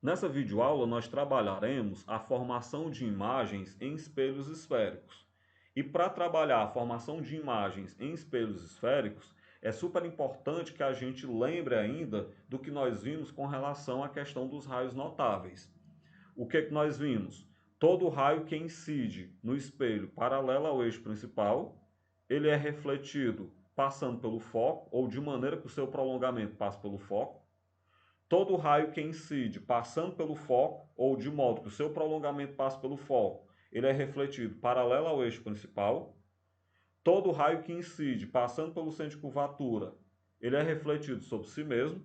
Nessa videoaula, nós trabalharemos a formação de imagens em espelhos esféricos. E para trabalhar a formação de imagens em espelhos esféricos, é super importante que a gente lembre ainda do que nós vimos com relação à questão dos raios notáveis. O que nós vimos? Todo raio que incide no espelho paralelo ao eixo principal, ele é refletido passando pelo foco, ou de maneira que o seu prolongamento passe pelo foco. Todo raio que incide passando pelo foco, ou de modo que o seu prolongamento passe pelo foco, ele é refletido paralelo ao eixo principal. Todo raio que incide passando pelo centro de curvatura, ele é refletido sobre si mesmo.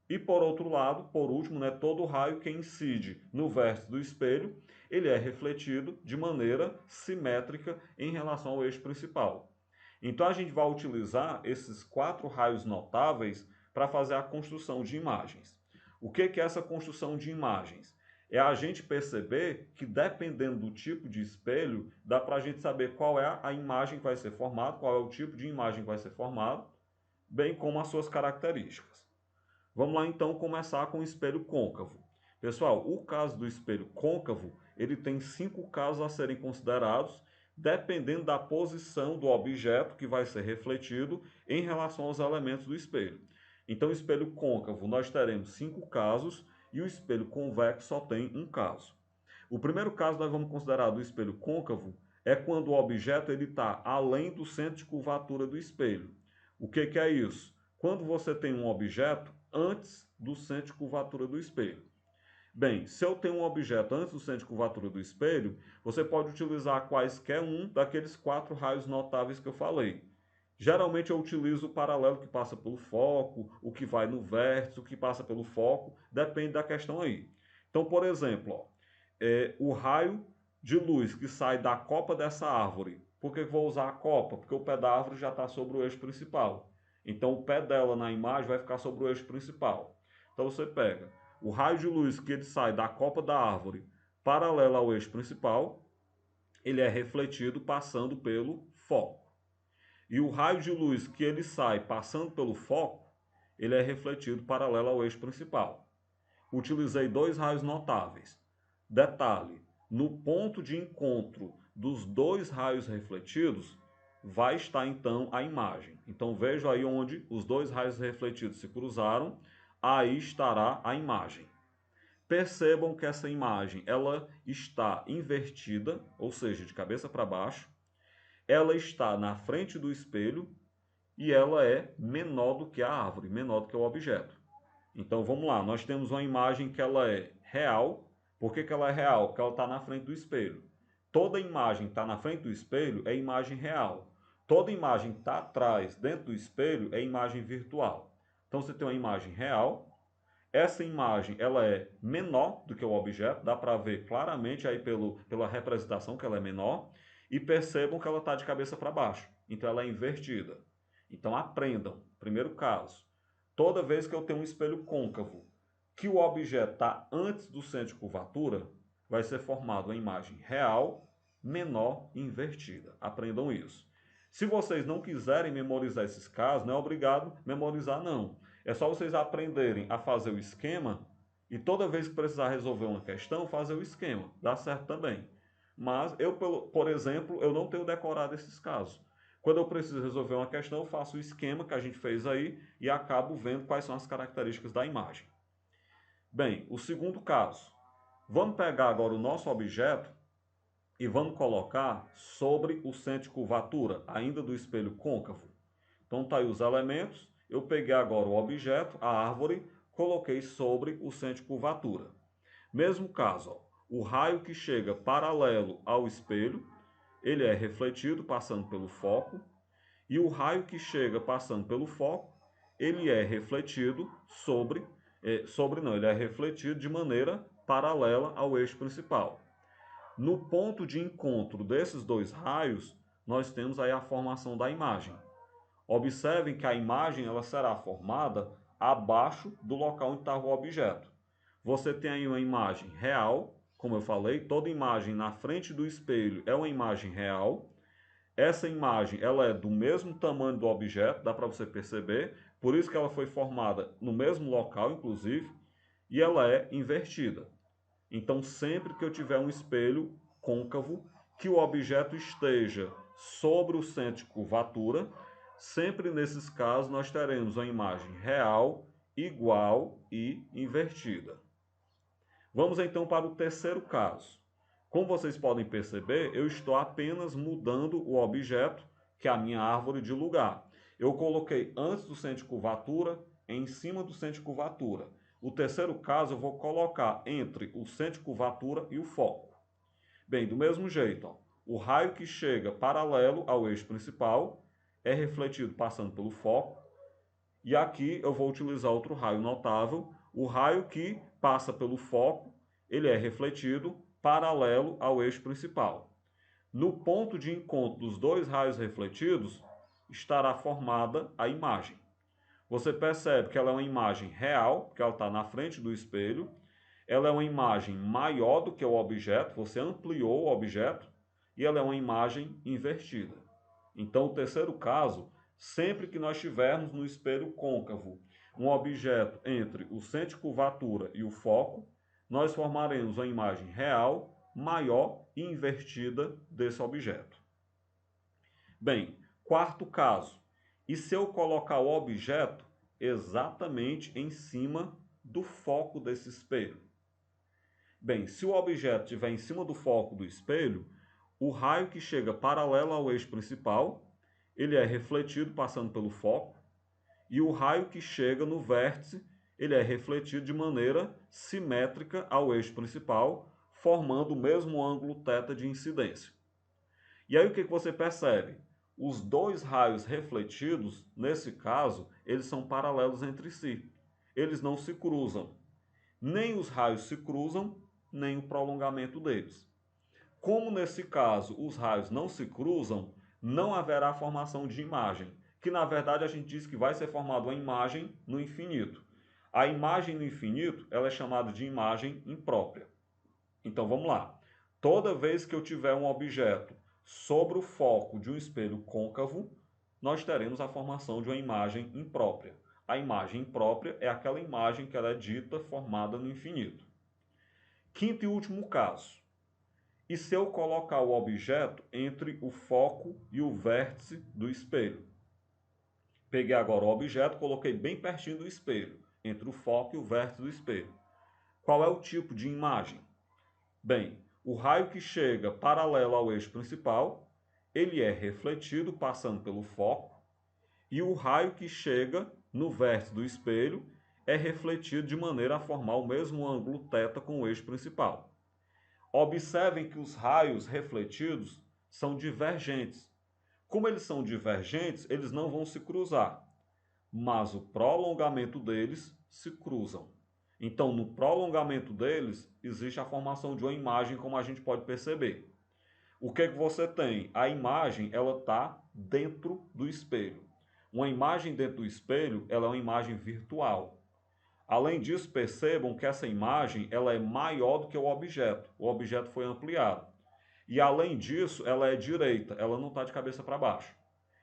E por outro lado, por último, todo raio que incide no vértice do espelho, ele é refletido de maneira simétrica em relação ao eixo principal. Então a gente vai utilizar esses 4 raios notáveis para fazer a construção de imagens. O que é essa construção de imagens? É a gente perceber que, dependendo do tipo de espelho, dá para a gente saber qual é a imagem que vai ser formada, qual é o tipo de imagem que vai ser formado, bem como as suas características. Vamos lá então começar com o espelho côncavo. Pessoal, o caso do espelho côncavo, ele tem 5 casos a serem considerados, dependendo da posição do objeto que vai ser refletido em relação aos elementos do espelho. Então, o espelho côncavo nós teremos 5 casos e o espelho convexo só tem um caso. O primeiro caso nós vamos considerar do espelho côncavo é quando o objeto está além do centro de curvatura do espelho. O que é isso? Quando você tem um objeto antes do centro de curvatura do espelho. Bem, se eu tenho um objeto antes do centro de curvatura do espelho, você pode utilizar quaisquer um daqueles 4 raios notáveis que eu falei. Geralmente eu utilizo o paralelo que passa pelo foco, o que vai no vértice, o que passa pelo foco, depende da questão aí. Então, por exemplo, o raio de luz que sai da copa dessa árvore. Por que eu vou usar a copa? Porque o pé da árvore já está sobre o eixo principal. Então o pé dela na imagem vai ficar sobre o eixo principal. Então você pega o raio de luz que ele sai da copa da árvore paralelo ao eixo principal, ele é refletido passando pelo foco. E o raio de luz que ele sai passando pelo foco, ele é refletido paralelo ao eixo principal. Utilizei 2 raios notáveis. Detalhe, no ponto de encontro dos 2 raios refletidos, vai estar então a imagem. Então vejo aí onde os 2 raios refletidos se cruzaram, aí estará a imagem. Percebam que essa imagem ela está invertida, ou seja, de cabeça para baixo. Ela está na frente do espelho e ela é menor do que a árvore, menor do que o objeto. Então vamos lá, nós temos uma imagem que ela é real. Por que ela é real? Porque ela está na frente do espelho. Toda imagem que está na frente do espelho é imagem real. Toda imagem que está atrás, dentro do espelho, é imagem virtual. Então você tem uma imagem real. Essa imagem ela é menor do que o objeto, dá para ver claramente aí pela representação que ela é menor. E percebam que ela está de cabeça para baixo, então ela é invertida. Então aprendam, primeiro caso, toda vez que eu tenho um espelho côncavo, que o objeto está antes do centro de curvatura, vai ser formada uma imagem real, menor e invertida. Aprendam isso. Se vocês não quiserem memorizar esses casos, não é obrigado memorizar não. É só vocês aprenderem a fazer o esquema e toda vez que precisar resolver uma questão, fazer o esquema. Dá certo também. Mas eu, por exemplo, eu não tenho decorado esses casos. Quando eu preciso resolver uma questão, eu faço o esquema que a gente fez aí e acabo vendo quais são as características da imagem. Bem, o segundo caso. Vamos pegar agora o nosso objeto e vamos colocar sobre o centro de curvatura, ainda do espelho côncavo. Então tá aí os elementos. Eu peguei agora o objeto, a árvore, coloquei sobre o centro de curvatura. Mesmo caso, ó, o raio que chega paralelo ao espelho, ele é refletido passando pelo foco, e o raio que chega passando pelo foco, ele é refletido ele é refletido de maneira paralela ao eixo principal. No ponto de encontro desses 2 raios, nós temos aí a formação da imagem. Observem que a imagem ela será formada abaixo do local onde está o objeto. Você tem aí uma imagem real, como eu falei, toda imagem na frente do espelho é uma imagem real. Essa imagem ela é do mesmo tamanho do objeto, dá para você perceber, por isso que ela foi formada no mesmo local, inclusive. e ela é invertida. Então, sempre que eu tiver um espelho côncavo, que o objeto esteja sobre o centro de curvatura, sempre nesses casos nós teremos uma imagem real, igual e invertida. Vamos então para o terceiro caso. Como vocês podem perceber, eu estou apenas mudando o objeto, que é a minha árvore, de lugar. Eu coloquei antes do centro de curvatura, em cima do centro de curvatura. O terceiro caso eu vou colocar entre o centro de curvatura e o foco. Bem, do mesmo jeito, ó, o raio que chega paralelo ao eixo principal é refletido passando pelo foco. E aqui eu vou utilizar outro raio notável. O raio que passa pelo foco, ele é refletido paralelo ao eixo principal. No ponto de encontro dos dois raios refletidos, estará formada a imagem. Você percebe que ela é uma imagem real, porque ela está na frente do espelho. Ela é uma imagem maior do que o objeto, você ampliou o objeto, e ela é uma imagem invertida. Então, o terceiro caso, sempre que nós tivermos no espelho côncavo um objeto entre o centro de curvatura e o foco, nós formaremos uma imagem real, maior e invertida desse objeto. Bem, quarto caso. E se eu colocar o objeto exatamente em cima do foco desse espelho? Bem, se o objeto estiver em cima do foco do espelho, o raio que chega paralelo ao eixo principal, ele é refletido passando pelo foco, e o raio que chega no vértice, ele é refletido de maneira simétrica ao eixo principal, formando o mesmo ângulo θ de incidência. E aí o que você percebe? Os dois raios refletidos, nesse caso, eles são paralelos entre si. Eles não se cruzam. Nem os raios se cruzam, nem o prolongamento deles. Como nesse caso os raios não se cruzam, não haverá formação de imagem, que na verdade a gente diz que vai ser formada uma imagem no infinito. A imagem no infinito ela é chamada de imagem imprópria. Então vamos lá. Toda vez que eu tiver um objeto sobre o foco de um espelho côncavo, nós teremos a formação de uma imagem imprópria. A imagem imprópria é aquela imagem que ela é dita formada no infinito. Quinto e último caso. E se eu colocar o objeto entre o foco e o vértice do espelho? Peguei agora o objeto, coloquei bem pertinho do espelho, entre o foco e o vértice do espelho. Qual é o tipo de imagem? Bem, o raio que chega paralelo ao eixo principal, ele é refletido passando pelo foco, e o raio que chega no vértice do espelho é refletido de maneira a formar o mesmo ângulo θ com o eixo principal. Observem que os raios refletidos são divergentes. Como eles são divergentes, eles não vão se cruzar, mas o prolongamento deles se cruzam. Então, no prolongamento deles, existe a formação de uma imagem, como a gente pode perceber. O que você tem? A imagem ela está dentro do espelho. Uma imagem dentro do espelho ela é uma imagem virtual. Além disso, percebam que essa imagem ela é maior do que o objeto. O objeto foi ampliado. E além disso, ela é direita, ela não está de cabeça para baixo.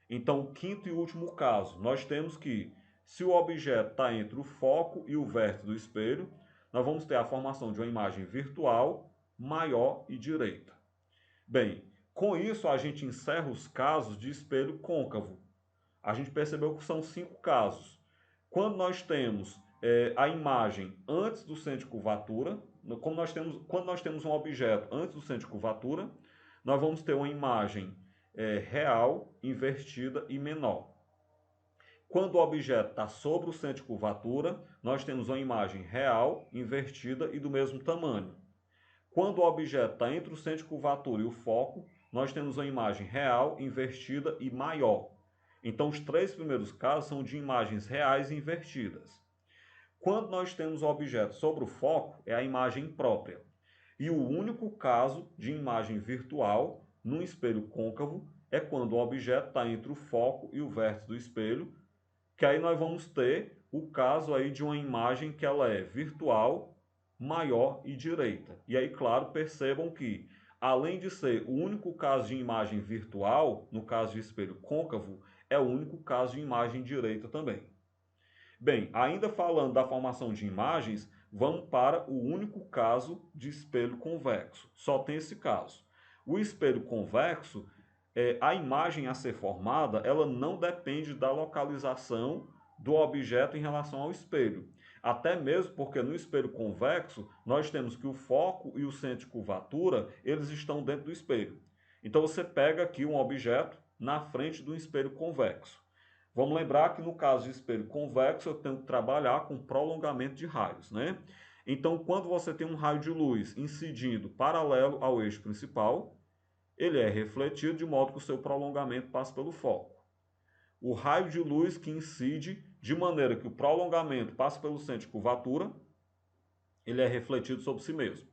Então, o quinto e último caso, nós temos que, se o objeto está entre o foco e o vértice do espelho, nós vamos ter a formação de uma imagem virtual, maior e direita. Bem, com isso a gente encerra os casos de espelho côncavo. A gente percebeu que são 5 casos. Quando nós temos a imagem antes do centro de curvatura, quando nós temos um objeto antes do centro de curvatura, nós vamos ter uma imagem real, invertida e menor. Quando o objeto está sobre o centro de curvatura, nós temos uma imagem real, invertida e do mesmo tamanho. Quando o objeto está entre o centro de curvatura e o foco, nós temos uma imagem real, invertida e maior. Então, os 3 primeiros casos são de imagens reais invertidas. Quando nós temos o objeto sobre o foco, é a imagem própria. E o único caso de imagem virtual num espelho côncavo é quando o objeto está entre o foco e o vértice do espelho, que aí nós vamos ter o caso aí de uma imagem que ela é virtual, maior e direita. E aí, claro, percebam que, além de ser o único caso de imagem virtual, no caso de espelho côncavo, é o único caso de imagem direita também. Bem, ainda falando da formação de imagens, Vamos para o único caso de espelho convexo. Só tem esse caso. O espelho convexo, a imagem a ser formada, ela não depende da localização do objeto em relação ao espelho. Até mesmo porque no espelho convexo, nós temos que o foco e o centro de curvatura, eles estão dentro do espelho. Então você pega aqui um objeto na frente do espelho convexo. Vamos lembrar que no caso de espelho convexo, eu tenho que trabalhar com prolongamento de raios, né? Então, quando você tem um raio de luz incidindo paralelo ao eixo principal, ele é refletido de modo que o seu prolongamento passe pelo foco. O raio de luz que incide de maneira que o prolongamento passe pelo centro de curvatura, ele é refletido sobre si mesmo.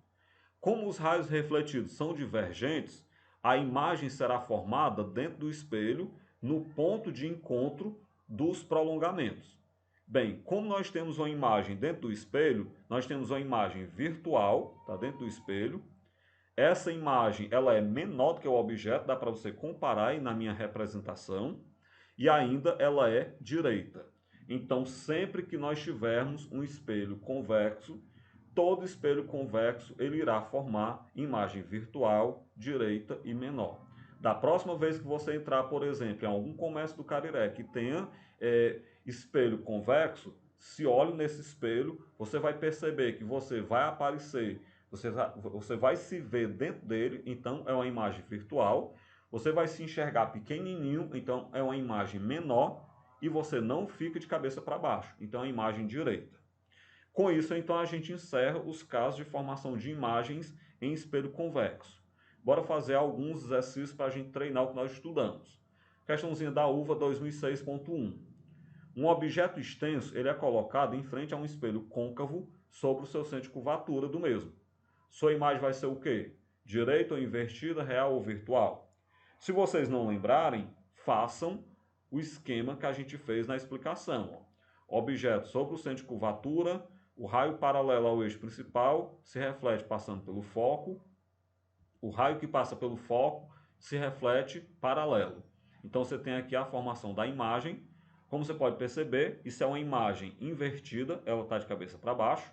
Como os raios refletidos são divergentes, a imagem será formada dentro do espelho no ponto de encontro dos prolongamentos. Bem, como nós temos uma imagem dentro do espelho, nós temos uma imagem virtual, tá dentro do espelho. Essa imagem ela é menor do que o objeto, dá para você comparar aí na minha representação, e ainda ela é direita. Então, sempre que nós tivermos um espelho convexo, todo espelho convexo ele irá formar imagem virtual, direita e menor. Da próxima vez que você entrar, por exemplo, em algum comércio do Cariré que tenha espelho convexo, se olhe nesse espelho, você vai perceber que você vai aparecer, você vai se ver dentro dele, então é uma imagem virtual. Você vai se enxergar pequenininho, então é uma imagem menor, e você não fica de cabeça para baixo, então é a imagem direita. Com isso, então, a gente encerra os casos de formação de imagens em espelho convexo. Bora fazer alguns exercícios para a gente treinar o que nós estudamos. Questãozinha da UVA 2006.1. Um objeto extenso ele é colocado em frente a um espelho côncavo sobre o seu centro de curvatura do mesmo. Sua imagem vai ser o quê? Direita ou invertida, real ou virtual? Se vocês não lembrarem, façam o esquema que a gente fez na explicação. Objeto sobre o centro de curvatura, o raio paralelo ao eixo principal se reflete passando pelo foco, o raio que passa pelo foco se reflete paralelo. Então você tem aqui a formação da imagem. Como você pode perceber, isso é uma imagem invertida, ela está de cabeça para baixo.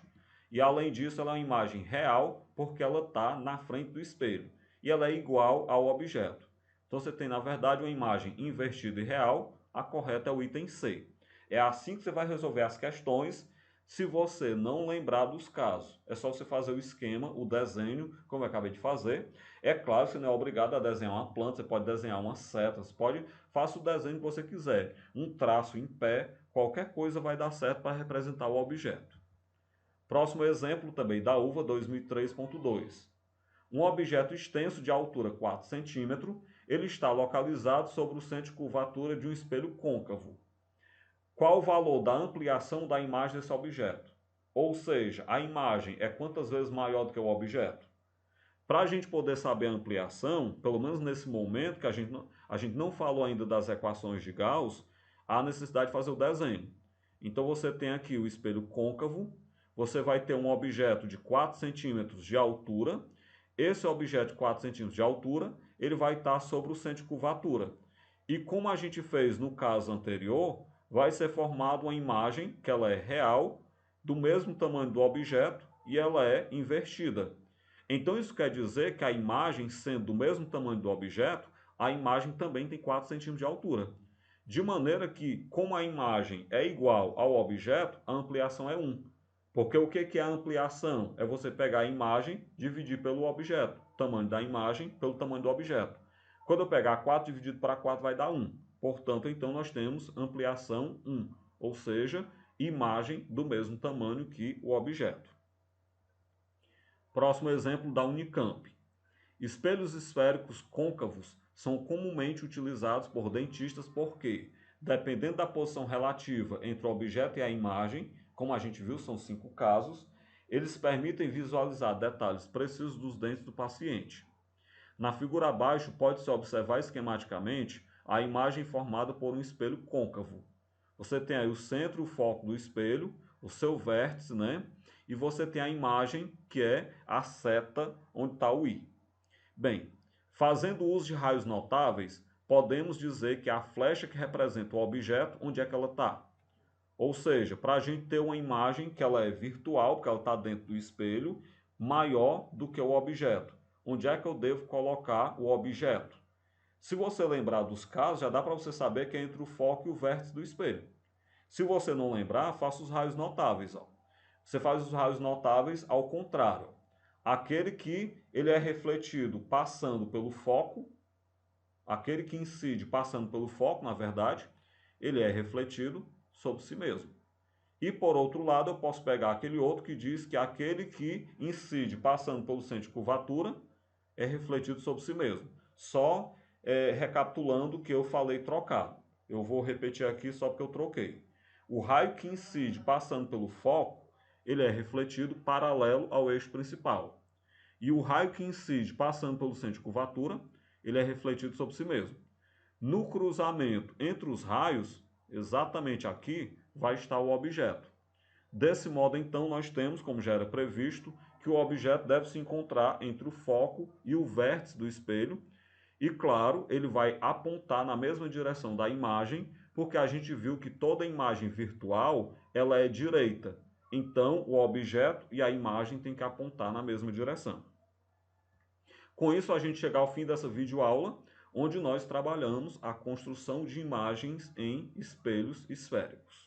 E além disso, ela é uma imagem real, porque ela está na frente do espelho. E ela é igual ao objeto. Então você tem, na verdade, uma imagem invertida e real. A correta é o item C. É assim que você vai resolver as questões. Se você não lembrar dos casos, é só você fazer o esquema, o desenho, como eu acabei de fazer. É claro que você não é obrigado a desenhar uma planta, você pode desenhar uma seta, você pode, faça o desenho que você quiser. Um traço em pé, qualquer coisa vai dar certo para representar o objeto. Próximo exemplo também da UVA 2003.2. Um objeto extenso de altura 4 cm, ele está localizado sobre o centro de curvatura de um espelho côncavo. Qual o valor da ampliação da imagem desse objeto? Ou seja, a imagem é quantas vezes maior do que o objeto? Para a gente poder saber a ampliação, pelo menos nesse momento que a gente não falou ainda das equações de Gauss, há necessidade de fazer o desenho. Então você tem aqui o espelho côncavo, você vai ter um objeto de 4 centímetros de altura. Esse objeto de 4 centímetros de altura, ele vai estar sobre o centro de curvatura. E como a gente fez no caso anterior, vai ser formada uma imagem que ela é real, do mesmo tamanho do objeto, e ela é invertida. Então isso quer dizer que a imagem, sendo do mesmo tamanho do objeto, a imagem também tem 4 centímetros de altura. De maneira que, como a imagem é igual ao objeto, a ampliação é 1. Porque o que é a ampliação? É você pegar a imagem, dividir pelo objeto. Tamanho da imagem pelo tamanho do objeto. Quando eu pegar 4 dividido para 4 vai dar 1. Portanto, então nós temos ampliação 1. Ou seja, imagem do mesmo tamanho que o objeto. Próximo exemplo da Unicamp. Espelhos esféricos côncavos são comumente utilizados por dentistas porque, dependendo da posição relativa entre o objeto e a imagem, como a gente viu, são 5 casos, eles permitem visualizar detalhes precisos dos dentes do paciente. Na figura abaixo, pode-se observar esquematicamente a imagem formada por um espelho côncavo. Você tem aí o centro e o foco do espelho, o seu vértice, né? E você tem a imagem que é a seta onde está o I. Bem, fazendo uso de raios notáveis, podemos dizer que a flecha que representa o objeto, onde é que ela está? Ou seja, para a gente ter uma imagem que ela é virtual, porque ela está dentro do espelho, maior do que o objeto. Onde é que eu devo colocar o objeto? Se você lembrar dos casos, já dá para você saber que é entre o foco e o vértice do espelho. Se você não lembrar, faça os raios notáveis. Ó. Você faz os raios notáveis ao contrário. Aquele que ele é refletido passando pelo foco, aquele que incide passando pelo foco, na verdade, ele é refletido sobre si mesmo. E por outro lado, eu posso pegar aquele outro que diz que aquele que incide passando pelo centro de curvatura é refletido sobre si mesmo. Só recapitulando o que eu falei trocado. Eu vou repetir aqui só porque eu troquei. O raio que incide passando pelo foco, ele é refletido paralelo ao eixo principal. E o raio que incide passando pelo centro de curvatura, ele é refletido sobre si mesmo. No cruzamento entre os raios, exatamente aqui, vai estar o objeto. Desse modo, então, nós temos, como já era previsto, que o objeto deve se encontrar entre o foco e o vértice do espelho. E, claro, ele vai apontar na mesma direção da imagem, porque a gente viu que toda imagem virtual ela é direita. Então, o objeto e a imagem têm que apontar na mesma direção. Com isso, a gente chega ao fim dessa videoaula, onde nós trabalhamos a construção de imagens em espelhos esféricos.